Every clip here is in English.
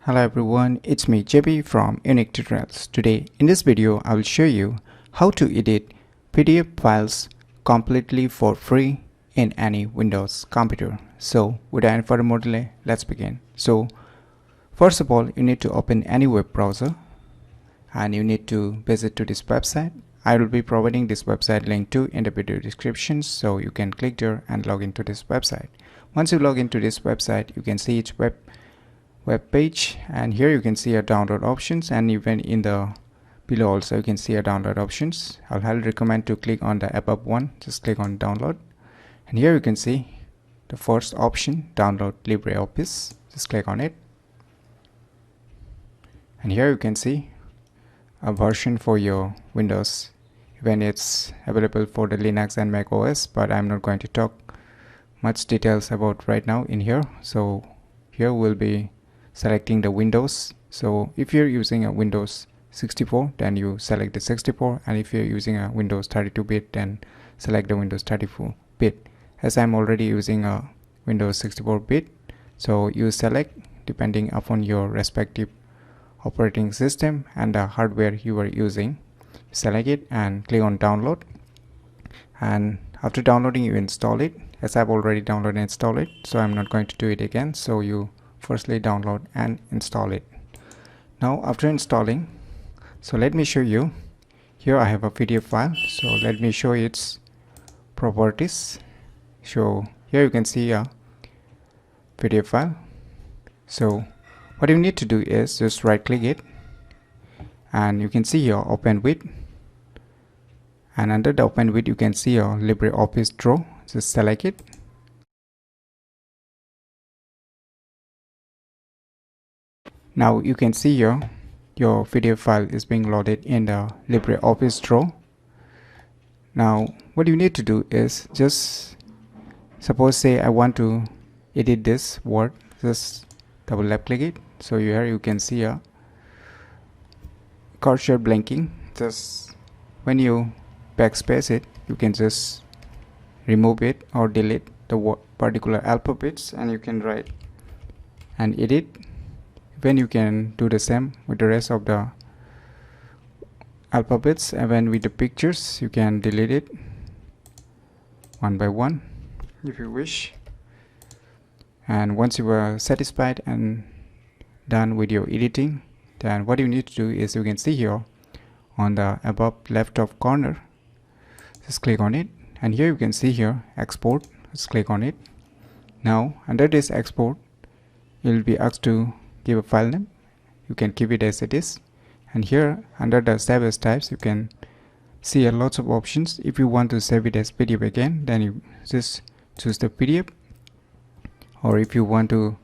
Hello everyone, it's me JB from UniqueTutorials. Today in this video I will show you how to edit PDF files completely for free in any Windows computer. So without any further more delay, let's begin. So first of all, you need to open any web browser and you need to visit to this website. I will be providing this website link to in the video description, so you can click there and log into this website. Once you log into this website, you can see its web page, and here you can see a download options, and even in the below also you can see a download options. I'll highly recommend to click on the above one. Just click on download, and here you can see the first option, download LibreOffice. Just click on it, and here you can see a version for your Windows. Even it's available for the Linux and Mac OS, but I'm not going to talk much details about right now in here. So here we'll be selecting the Windows. So if you're using a Windows 64, then you select the 64, and if you're using a Windows 32-bit, then select the Windows 34-bit. As I'm already using a Windows 64-bit, so you select depending upon your respective operating system and the hardware you are using. Select it and click on download, and after downloading you install it. As I've already downloaded and installed it, so I'm not going to do it again. So you firstly download and install it. Now after installing, so let me show you. Here I have a PDF file, so let me show its properties. So here you can see a PDF file. So what you need to do is just right click it, and you can see here open with, and under the open with you can see a LibreOffice draw. Just select it, now you can see here your PDF file is being loaded in the LibreOffice draw. Now what you need to do is just suppose say I want to edit this word, just double left click it. So here you can see a cursor blinking. Just when you backspace it, you can just remove it or delete the particular alphabets, and you can write and edit. When you can do the same with the rest of the alphabets, and when with the pictures you can delete it one by one if you wish. And once you are satisfied and done with your editing, then what you need to do is you can see here on the above left top corner, just click on it, and here you can see here export. Just click on it. Now under this export you will be asked to give a file name. You can keep it as it is, and here under the save as types you can see a lots of options. If you want to save it as PDF again, then you just choose the PDF, or if you want to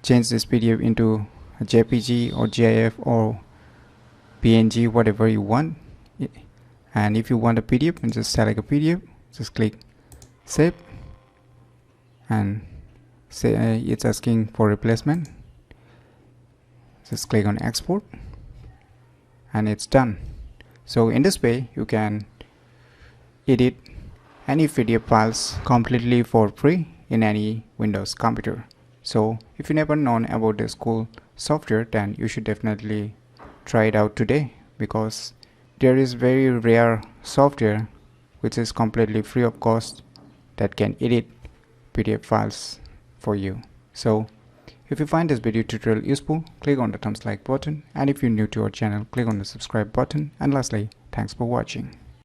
change this PDF into a JPG or GIF or PNG, whatever you want. And if you want a PDF, and just select a PDF, just click save, and say it's asking for replacement. Just click on export, and it's done. So in this way you can edit any PDF files completely for free in any Windows computer. So if you never known about this cool software, then you should definitely try it out today, because there is very rare software which is completely free of cost that can edit PDF files for you. So if you find this video tutorial useful, click on the thumbs like button, and if you're new to our channel, click on the subscribe button, and lastly, thanks for watching.